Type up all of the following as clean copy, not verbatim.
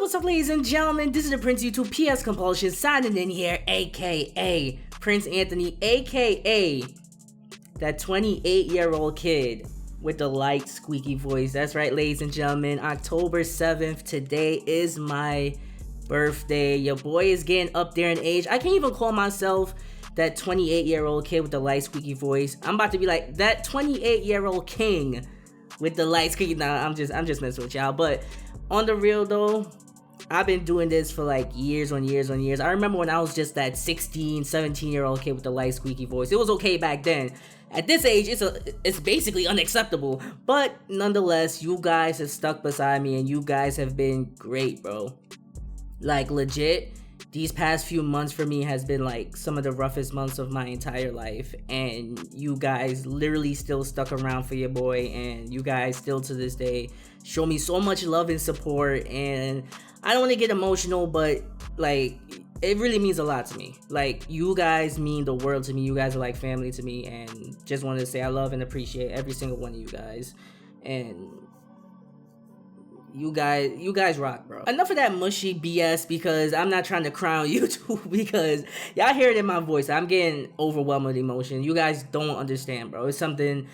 What's up, ladies and gentlemen? This is the Prince YouTube PS Compulsion signing in here, aka Prince Anthony, aka that 28-year-old kid with the light squeaky voice. That's right, ladies and gentlemen, October 7th, today is my birthday. Your boy is getting up there in age. I can't even call myself that 28-year-old kid with the light squeaky voice. I'm about to be like that 28-year-old king with the light squeaky. Nah, I'm just messing with y'all. But on the real though, I've been doing this for like years on years on years. I remember when I was just that 16, 17-year-old kid with the light squeaky voice. It was okay back then. At this age, it's basically unacceptable. But nonetheless, you guys have stuck beside me and you guys have been great, bro. Like legit, these past few months for me has been like some of the roughest months of my entire life, and you guys literally still stuck around for your boy, and you guys still to this day show me so much love and support. And I don't want to get emotional, but like it really means a lot to me. Like you guys mean the world to me. You guys are like family to me, and just wanted to say I love and appreciate every single one of you guys. And you guys rock, bro. Enough of that mushy BS, because I'm not trying to crown YouTube, because y'all hear it in my voice. I'm getting overwhelmed with emotion. You guys don't understand, bro. It's something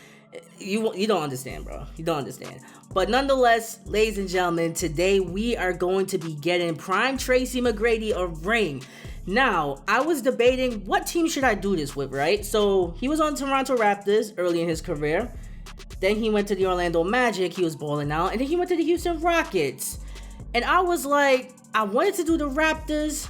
you don't understand, bro. You don't understand. But nonetheless, ladies and gentlemen, today we are going to be getting Prime Tracy Mcgrady a ring. Now, I was debating what team should I do this with, right? So he was on Toronto Raptors early in his career. Then he went to the Orlando Magic, he was balling out, and then he went to the Houston Rockets. And I was like, I wanted to do the Raptors,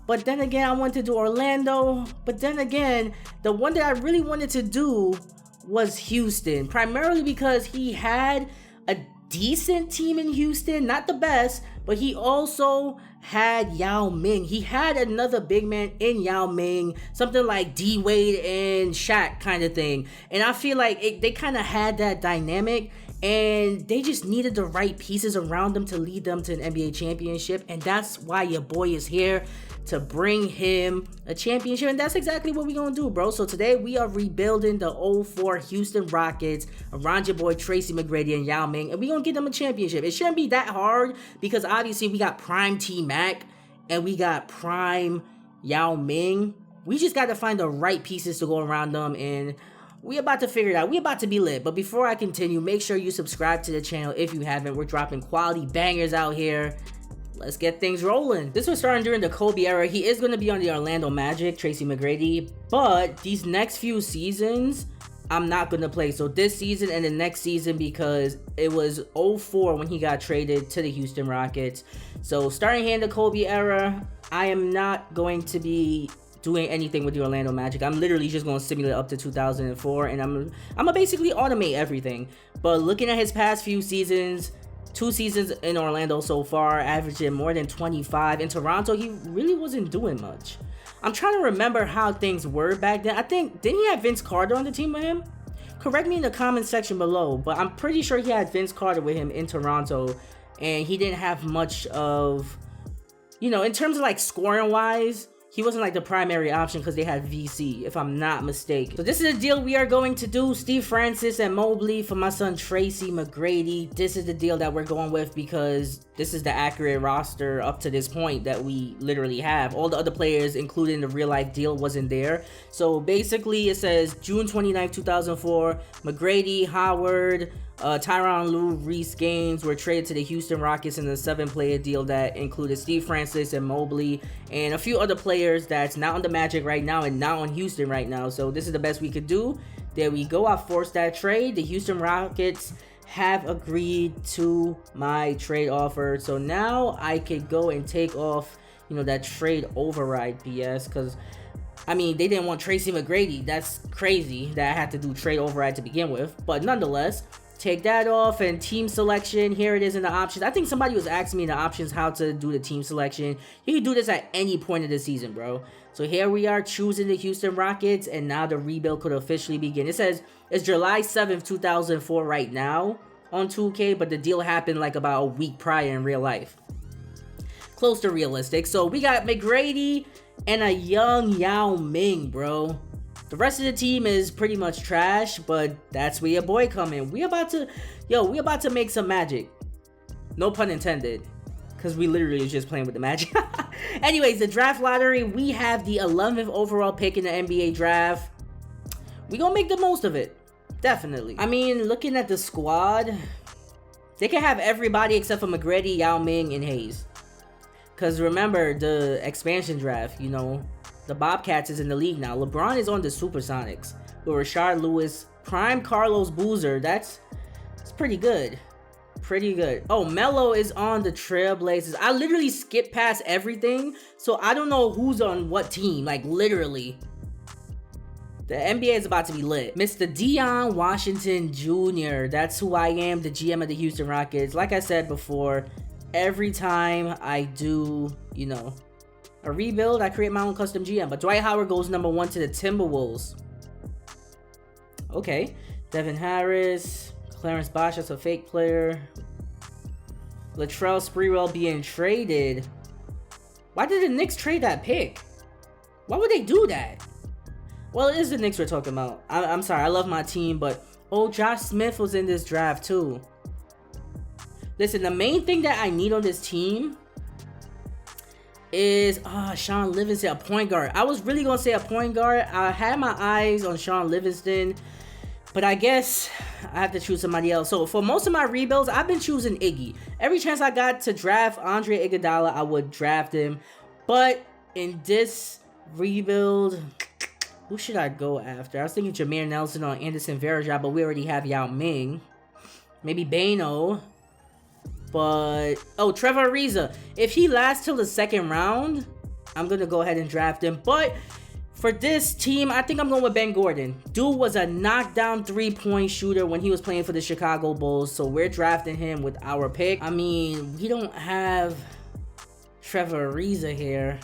but then again, I wanted to do Orlando. But then again, the one that I really wanted to do was Houston, primarily because he had a decent team in Houston, not the best, but he also had Yao Ming. He had another big man in Yao Ming, something like D Wade and Shaq kind of thing. And I feel like they kind of had that dynamic, and they just needed the right pieces around them to lead them to an NBA championship. And that's why your boy is here, to bring him a championship, and that's exactly what we're gonna do, bro. So today we are rebuilding the 04 Houston Rockets around your boy Tracy Mcgrady and Yao Ming, and we're gonna get them a championship. It shouldn't be that hard, because obviously we got prime TMac and we got prime Yao Ming. We just gotta find the right pieces to go around them, and we about to figure it out. We about to be lit. But before I continue, make sure you subscribe to the channel if you haven't. We're dropping quality bangers out here. Let's get things rolling. This was starting during the Kobe era. He is going to be on the Orlando Magic, Tracy Mcgrady. But these next few seasons, I'm not going to play. So this season and the next season, because it was 04 when he got traded to the Houston Rockets. So starting here in the Kobe era, I am not going to be doing anything with the Orlando Magic. I'm literally just going to simulate up to 2004. And I'm going to basically automate everything. But looking at his past few seasons, 2 seasons in Orlando so far, averaging more than 25. In Toronto, he really wasn't doing much. I'm trying to remember how things were back then. I think, didn't he have Vince Carter on the team with him? Correct me in the comment section below, but I'm pretty sure he had Vince Carter with him in Toronto, and he didn't have much of, you know, in terms of like scoring wise, he wasn't like the primary option because they had VC, if I'm not mistaken. So this is the deal we are going to do. Steve Francis and Mobley for my son Tracy Mcgrady. This is the deal that we're going with, because this is the accurate roster up to this point that we literally have. All the other players, including the real life deal, wasn't there. So basically it says June 29th, 2004, Mcgrady, Howard, Tyronn Lue, Reese Gaines were traded to the Houston Rockets in the 7-player deal that included Steve Francis and Mobley and a few other players that's not on the Magic right now and not on Houston right now. So this is the best we could do. There we go. I forced that trade. The Houston Rockets have agreed to my trade offer. So now I could go and take off, you know, that trade override BS, because I mean, they didn't want Tracy Mcgrady. That's crazy that I had to do trade override to begin with. But nonetheless, take that off, and team selection, here it is in the options. I think somebody was asking me in the options how to do the team selection. You can do this at any point of the season, bro. So here we are choosing the Houston Rockets, and now the rebuild could officially begin. It says it's July 7th, 2004 right now on 2K, but the deal happened like about a week prior in real life. Close to realistic. So we got Mcgrady and a young Yao Ming, bro. The rest of the team is pretty much trash, but that's where your boy come in. We about to make some magic. No pun intended. because we literally was just playing with the Magic. Anyways, the draft lottery, we have the 11th overall pick in the NBA draft. We gonna make the most of it. Definitely. I mean, looking at the squad, they can have everybody except for McGrady, Yao Ming, and Hayes. Because remember, the expansion draft, you know, the Bobcats is in the league now. LeBron is on the Supersonics with Rashard Lewis, prime Carlos Boozer. That's pretty good. Pretty good. Oh, Melo is on the Trailblazers. I literally skipped past everything, so I don't know who's on what team. Like, literally. The NBA is about to be lit. Mr. Dion Washington Jr. That's who I am, the GM of the Houston Rockets. Like I said before, every time I do, you know, a rebuild, I create my own custom GM. But Dwight Howard goes number 1 to the Timberwolves. Okay. Devin Harris. Clarence Bosch, that's a fake player. Latrell Sprewell being traded. Why did the Knicks trade that pick? Why would they do that? Well, it is the Knicks we're talking about. I'm sorry, I love my team, but... Oh, Josh Smith was in this draft too. Listen, the main thing that I need on this team is Sean Livingston, a point guard. I was really gonna say a point guard. I had my eyes on Sean Livingston, but I guess I have to choose somebody else. So for most of my rebuilds, I've been choosing Iggy. Every chance I got to draft Andre Iguodala, I would draft him. But in this rebuild, who should I go after? I was thinking Jameer Nelson or Anderson Varejao, but we already have Yao Ming. Maybe Bano. But, oh, Trevor Ariza. If he lasts till the second round, I'm going to go ahead and draft him. But for this team, I think I'm going with Ben Gordon. Dude was a knockdown three-point shooter when he was playing for the Chicago Bulls. So we're drafting him with our pick. I mean, we don't have Trevor Ariza here.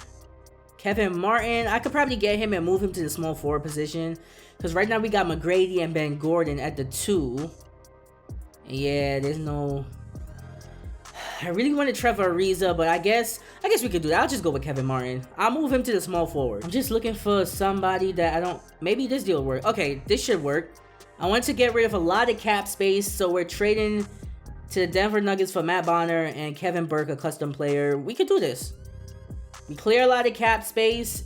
Kevin Martin, I could probably get him and move him to the small forward position. Because right now we got McGrady and Ben Gordon at the 2. Yeah, there's no... I really wanted Trevor Ariza, but I guess we could do that. I'll just go with Kevin Martin. I'll move him to the small forward. I'm just looking for somebody that I don't... Maybe this deal will work. Okay, this should work. I want to get rid of a lot of cap space, so we're trading to the Denver Nuggets for Matt Bonner and Kevin Burke, a custom player. We could do this. We clear a lot of cap space.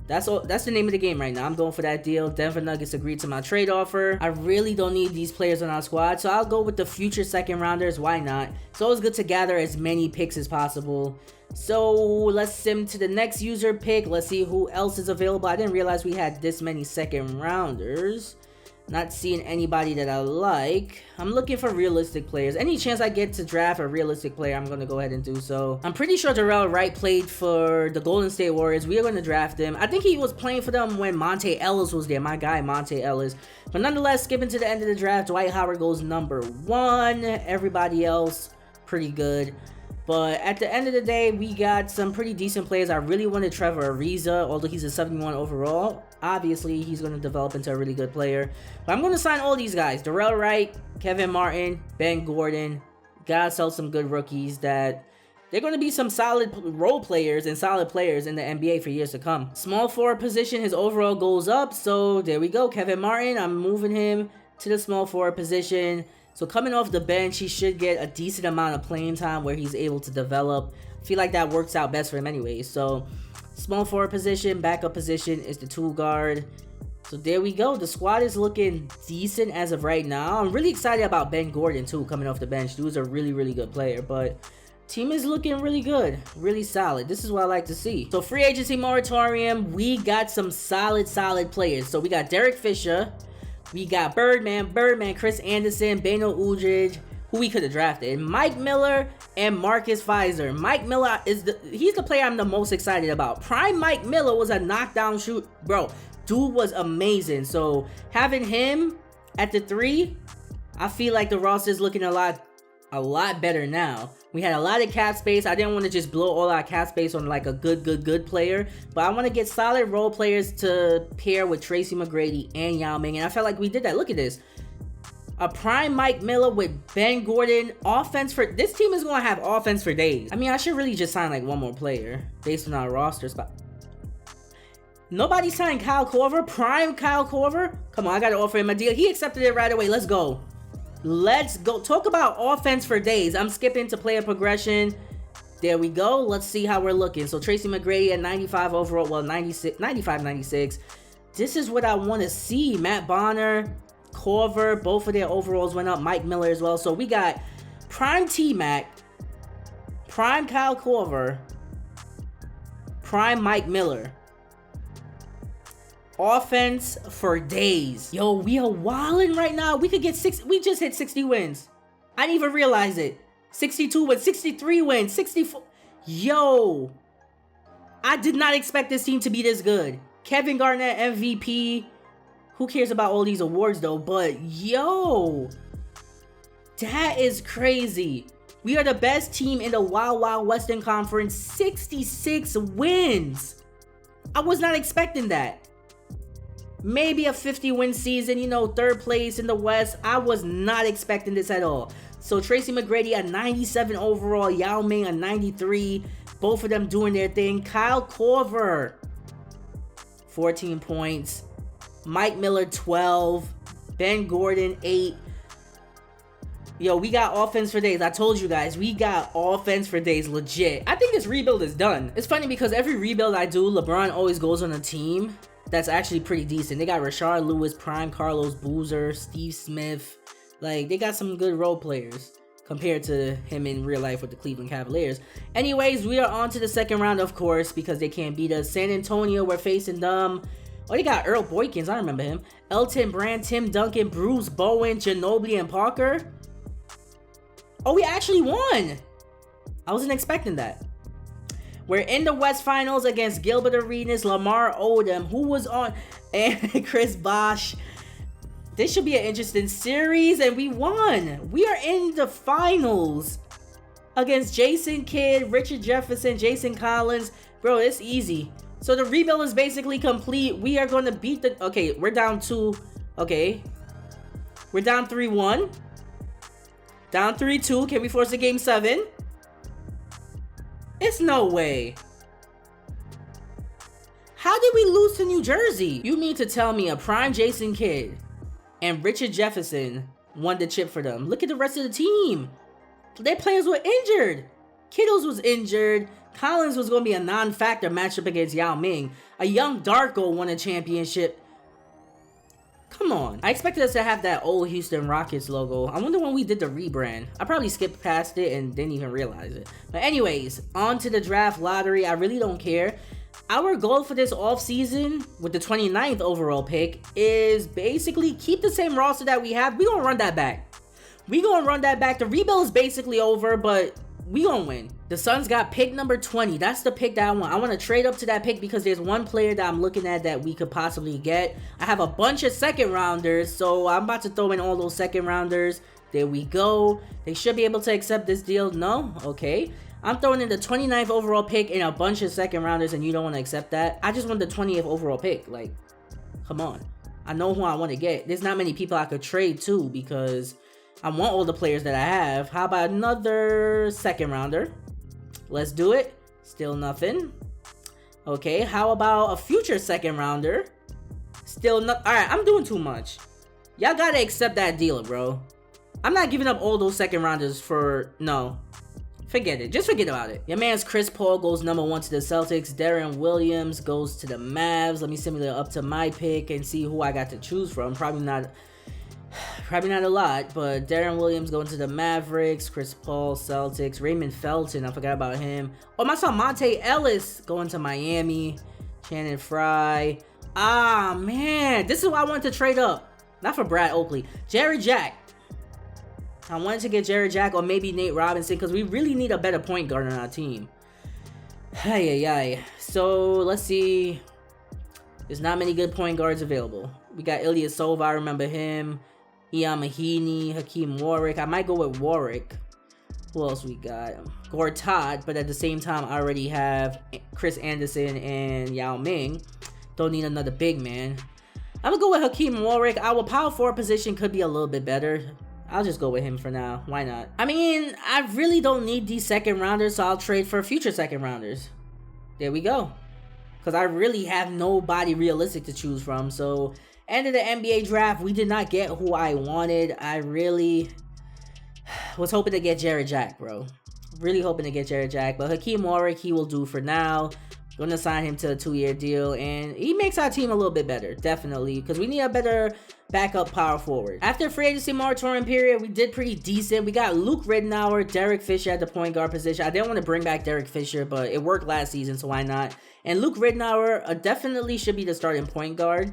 That's all. That's the name of the game right now. I'm going for that deal. Denver Nuggets agreed to my trade offer. I really don't need these players on our squad, so I'll go with the future second rounders. Why not? It's always good to gather as many picks as possible. So let's sim to the next user pick. Let's see who else is available. I didn't realize we had this many second rounders. Not seeing anybody that I like. I'm looking for realistic players. Any chance I get to draft a realistic player, I'm going to go ahead and do so. I'm pretty sure Darrell Wright played for the Golden State Warriors. We are going to draft him. I think he was playing for them when Monte Ellis was there. My guy, Monte Ellis. But nonetheless, skipping to the end of the draft, Dwight Howard goes number 1. Everybody else, pretty good. But at the end of the day, we got some pretty decent players. I really wanted Trevor Ariza, although he's a 71 overall. Obviously, he's going to develop into a really good player. But I'm going to sign all these guys. Darrell Wright, Kevin Martin, Ben Gordon. Gotta sell some good rookies that they're going to be some solid role players and solid players in the NBA for years to come. Small forward position, his overall goes up. So there we go. Kevin Martin, I'm moving him to the small forward position. So coming off the bench, he should get a decent amount of playing time where he's able to develop. I feel like that works out best for him anyway. So small forward position, backup position is the 2 guard. So there we go. The squad is looking decent as of right now. I'm really excited about Ben Gordon too, coming off the bench. Dude's a really, really good player. But team is looking really good, really solid. This is what I like to see. So free agency moratorium, we got some solid players. So we got Derek Fisher. We got Birdman, Chris Anderson, Beno Udrih, who we could have drafted, Mike Miller, and Marcus Fizer. Mike Miller he's the player I'm the most excited about. Prime Mike Miller was a knockdown shoot. Bro, dude was amazing. So having him at the 3, I feel like the roster is looking a lot better now. We had a lot of cap space. I didn't want to just blow all our cap space on like a good player, but I want to get solid role players to pair with Tracy McGrady and Yao Ming, and I felt like we did that. Look at this. A prime Mike Miller with Ben Gordon. Offense for... This team is going to have offense for days. I mean, I should really just sign like one more player based on our roster spot. Nobody signed Kyle Korver. Prime Kyle Korver. Come on, I got to offer him a deal. He accepted it right away. Let's go. Let's go. Talk about offense for days. I'm skipping to player progression. There we go. Let's see how we're looking. So Tracy Mcgrady at 95 overall. Well, 96, 95, 96. This is what I want to see. Matt Bonner, Corver, both of their overalls went up. Mike Miller as well. So we got prime TMac, prime Kyle Corver, prime Mike Miller. Offense for days. Yo, we are wilding right now. We could get we just hit 60 wins. I didn't even realize it. 62 wins, 63 wins, 64. Yo, I did not expect this team to be this good. Kevin Garnett MVP. Who cares about all these awards though? But yo, that is crazy. We are the best team in the Wild Wild Western Conference. 66 wins. I was not expecting that. Maybe a 50-win season, you know, third place in the West. I was not expecting this at all. So Tracy Mcgrady a 97 overall, Yao Ming a 93. Both of them doing their thing. Kyle Corver, 14 points. Mike Miller, 12. Ben Gordon, 8. Yo, we got offense for days. I told you guys, we got offense for days, legit. I think this rebuild is done. It's funny because every rebuild I do, LeBron always goes on a team that's actually pretty decent. They got Rashard Lewis, Prime Carlos Boozer, Steve Smith. Like, they got some good role players compared to him in real life with the Cleveland Cavaliers. Anyways, we are on to the second round, of course, because they can't beat us. San Antonio, we're facing them. Oh, they got Earl Boykins. I remember him. Elton Brand, Tim Duncan, Bruce Bowen, Ginobili, and Parker. Oh, we actually won. I wasn't expecting that. We're in the West Finals against Gilbert Arenas, Lamar Odom, who was on, and Chris Bosh. This should be an interesting series, and we won. We are in the finals against Jason Kidd, Richard Jefferson, Jason Collins. Bro, it's easy. So the rebuild is basically complete. We are going to beat the... Okay, we're down 2. Okay. We're down 3-1. Down 3-2. Can we force a game 7? It's no way. How did we lose to New Jersey? You mean to tell me a prime Jason Kidd and Richard Jefferson won the chip for them? Look at the rest of the team. Their players were injured. Kittles was injured. Collins was going to be a non-factor matchup against Yao Ming. A young Darko won a championship. Come on. I expected us to have that old Houston Rockets logo. I wonder when we did the rebrand. I probably skipped past it and didn't even realize it. But anyways, on to the draft lottery. I really don't care. Our goal for this offseason with the 29th overall pick is basically keep the same roster that we have. We're going to run that back. We're going to run that back. The rebuild is basically over, but we going to win. The Suns got pick number 20. That's the pick that I want. I want to trade up to that pick because there's one player that I'm looking at that we could possibly get. I have a bunch of second rounders, so I'm about to throw in all those second rounders. There we go. They should be able to accept this deal. No? Okay. I'm throwing in the 29th overall pick and a bunch of second rounders, and you don't want to accept that? I just want the 20th overall pick. Like, come on. I know who I want to get. There's not many people I could trade to because I want all the players that I have. How about another second rounder? Let's do it. Still nothing. Okay, how about a future second rounder? Still not. Alright, I'm doing too much. Y'all gotta accept that deal, bro. I'm not giving up all those second rounders for... No. Forget it. Just forget about it. Your man's Chris Paul goes number 1 to the Celtics. Darren Williams goes to the Mavs. Let me simulate up to my pick and see who I got to choose from. Probably not a lot, but Darren Williams going to the Mavericks, Chris Paul, Celtics, Raymond Felton, I forgot about him. Oh, my son Monte Ellis going to Miami, Channing Frye. Ah, man, this is why I wanted to trade up. Not for Brad Oakley. Jerry Jack. I wanted to get Jerry Jack or maybe Nate Robinson because we really need a better point guard on our team. Ay. So, let's see. There's not many good point guards available. We got Ilya Sova, I remember him. Ian Mahinmi, Hakeem Warwick. I might go with Warwick. Who else we got? Gortat, but at the same time, I already have Chris Anderson and Yao Ming. Don't need another big man. I'm gonna go with Hakeem Warwick. Our power forward position could be a little bit better. I'll just go with him for now. Why not? I mean, I really don't need these second rounders, so I'll trade for future second rounders. There we go. Because I really have nobody realistic to choose from, so... End of the NBA draft, we did not get who I wanted. I really was hoping to get Jared Jack, bro. Really hoping to get Jared Jack, but Hakeem Warwick, he will do for now. Going to sign him to a 2-year deal, and he makes our team a little bit better, definitely, because we need a better backup power forward. After free agency moratorium period, we did pretty decent. We got Luke Ridnour, Derek Fisher at the point guard position. I didn't want to bring back Derek Fisher, but it worked last season, so why not? And Luke Ridnour definitely should be the starting point guard.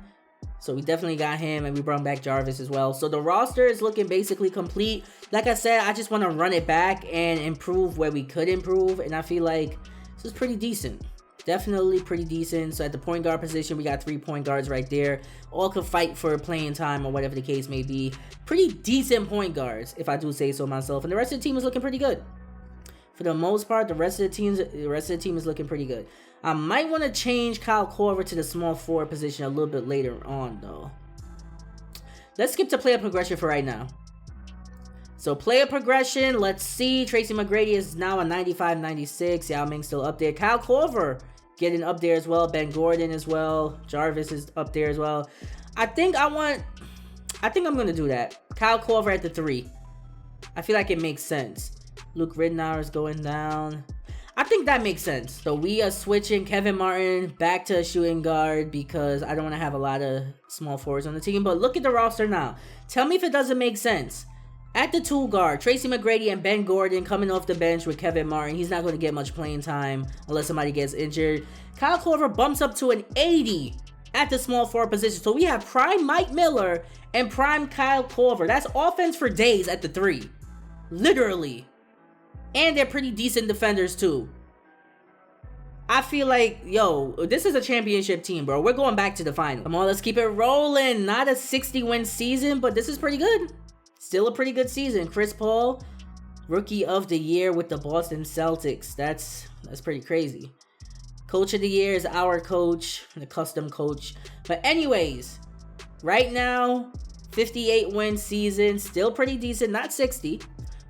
So we definitely got him, and we brought back Jarvis as well. So the roster is looking basically complete. Like I said, I just want to run it back and improve where we could improve, and I feel like this is pretty decent. Definitely pretty decent. So at the point guard position, we got 3 point guards right there. All could fight for playing time or whatever the case may be. Pretty decent point guards, if I do say so myself. And the rest of the team is looking pretty good. For the most part, the rest of the team is looking pretty good. I might want to change Kyle Korver to the small forward position a little bit later on, though. Let's skip to player progression for right now. So player progression, let's see. Tracy Mcgrady is now a 95-96. Yao Ming still up there. Kyle Korver getting up there as well. Ben Gordon as well. Jarvis is up there as well. I think I'm going to do that. Kyle Korver at the 3. I feel like it makes sense. Luke Ridnour is going down. I think that makes sense. So we are switching Kevin Martin back to a shooting guard because I don't want to have a lot of small forwards on the team. But look at the roster now. Tell me if it doesn't make sense. At the 2 guard, Tracy Mcgrady and Ben Gordon coming off the bench with Kevin Martin. He's not going to get much playing time unless somebody gets injured. Kyle Korver bumps up to an 80 at the small forward position. So we have prime Mike Miller and prime Kyle Korver. That's offense for days at the 3. Literally. And they're pretty decent defenders too. I feel like, yo, this is a championship team, bro. We're going back to the final. Come on, let's keep it rolling. Not a 60-win season, but this is pretty good. Still a pretty good season. Chris Paul, Rookie of the Year with the Boston Celtics. That's pretty crazy. Coach of the Year is our coach, the custom coach. But anyways, right now, 58-win season. Still pretty decent. Not 60,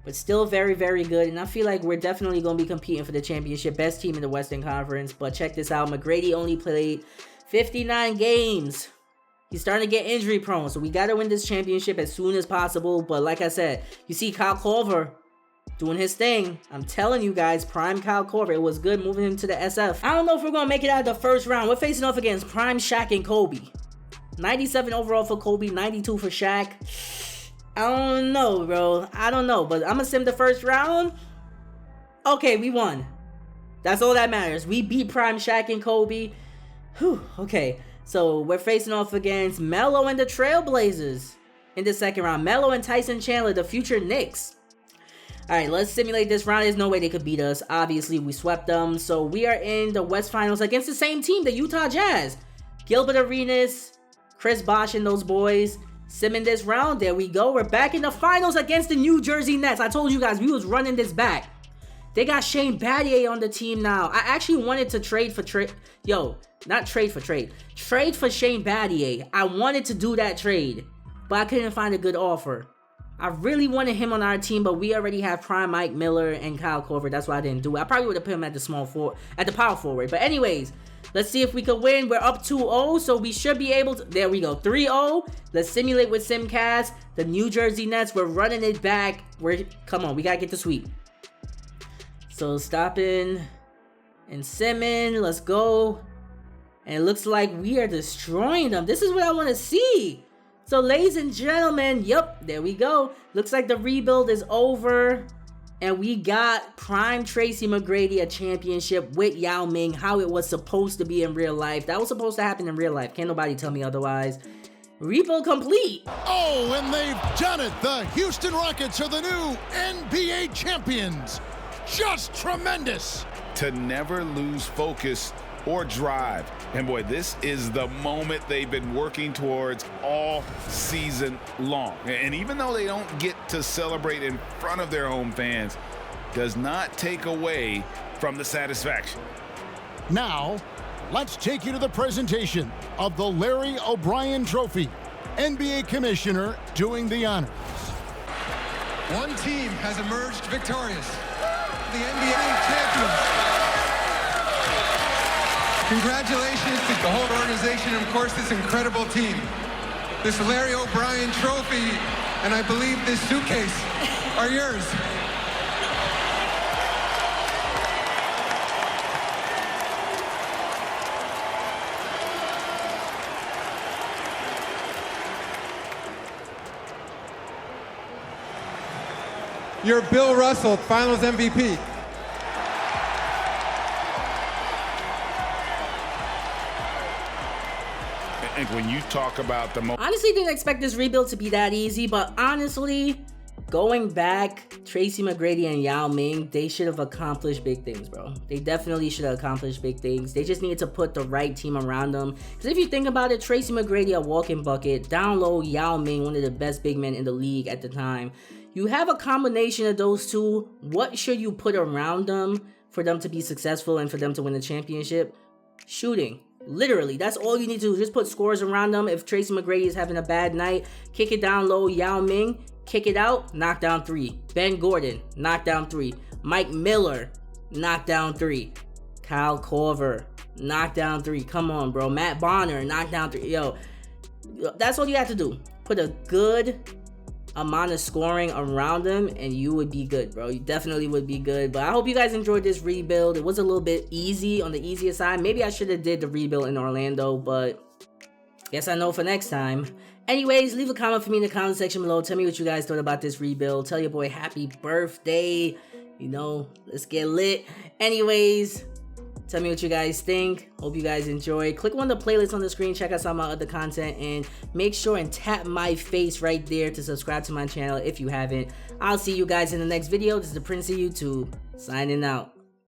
but still very, very good. And I feel like we're definitely going to be competing for the championship. Best team in the Western Conference. But check this out. McGrady only played 59 games. He's starting to get injury prone, so we got to win this championship as soon as possible. But like I said, you see Kyle Korver doing his thing. I'm telling you guys, prime Kyle Korver. It was good moving him to the SF. I don't know if we're going to make it out of the first round. We're facing off against prime Shaq and Kobe. 97 overall for Kobe, 92 for Shaq. I don't know, bro. I don't know, but I'm going to sim the first round. Okay, we won. That's all that matters. We beat prime Shaq and Kobe. Whew, okay. So we're facing off against Melo and the Trailblazers in the second round. Melo and Tyson Chandler, the future Knicks. All right, let's simulate this round. There's no way they could beat us. Obviously, we swept them. So we are in the West Finals against the same team, the Utah Jazz. Gilbert Arenas, Chris Bosh and those boys. Sim in this round. There we go. We're back in the finals against the New Jersey Nets. I told you guys we was running this back. They got Shane Battier on the team now. I actually wanted to trade for Trade for Shane Battier. I wanted to do that trade, but I couldn't find a good offer. I really wanted him on our team, but we already have prime Mike Miller and Kyle Korver. That's why I didn't do it. I probably would have put him at the power forward. But anyways, let's see if we can win. We're up 2-0, so we should be able to. There we go, 3-0. Let's simulate with Simcast. The New Jersey Nets. We're running it back. Come on, we gotta get the sweep. So stopping and simming. Let's go. And it looks like we are destroying them. This is what I want to see. So ladies and gentlemen, yep, there we go. Looks like the rebuild is over. And we got prime Tracy Mcgrady a championship with Yao Ming. How it was supposed to be in real life. That was supposed to happen in real life. Can't nobody tell me otherwise. Rebuild complete. Oh, and they've done it. The Houston Rockets are the new NBA champions. Just tremendous. To never lose focus or drive. And boy, this is the moment they've been working towards all season long. And even though they don't get to celebrate in front of their home fans, does not take away from the satisfaction. Now, let's take you to the presentation of the Larry O'Brien Trophy. NBA Commissioner doing the honors. One team has emerged victorious. The NBA champions. Congratulations to the whole organization and, of course, this incredible team. This Larry O'Brien Trophy, and I believe this suitcase are yours. your Bill Russell Finals MVP. And when you talk about the honestly didn't expect this rebuild to be that easy, but honestly, going back, Tracy Mcgrady and Yao Ming, they should have accomplished big things, bro. They definitely should have accomplished big things. They just needed to put the right team around them. Because if you think about it, Tracy McGrady, a walking bucket. Down low, Yao Ming, one of the best big men in the league at the time. You have a combination of those two. What should you put around them for them to be successful and for them to win the championship? Shooting. Literally, that's all you need to do. Just put scores around them. If Tracy McGrady is having a bad night, kick it down low, Yao Ming, kick it out, knock down 3. Ben Gordon, knock down 3. Mike Miller, knock down 3. Kyle Korver, knock down 3. Come on, bro. Matt Bonner, knock down 3. Yo, that's all you have to do. Put a good amount of scoring around them and you would be good, bro. You definitely would be good. But I hope you guys enjoyed this rebuild. It was a little bit easy, on the easier side. Maybe I should have did the rebuild in Orlando, but guess I know for next time. Anyways, leave a comment for me in the comment section below. Tell me what you guys thought about this rebuild. Tell your boy happy birthday. You know, let's get lit. Anyways, tell me what you guys think. Hope you guys enjoy. Click on the playlist on the screen. Check out some of my other content. And make sure and tap my face right there to subscribe to my channel if you haven't. I'll see you guys in the next video. This is the Prince of YouTube, signing out.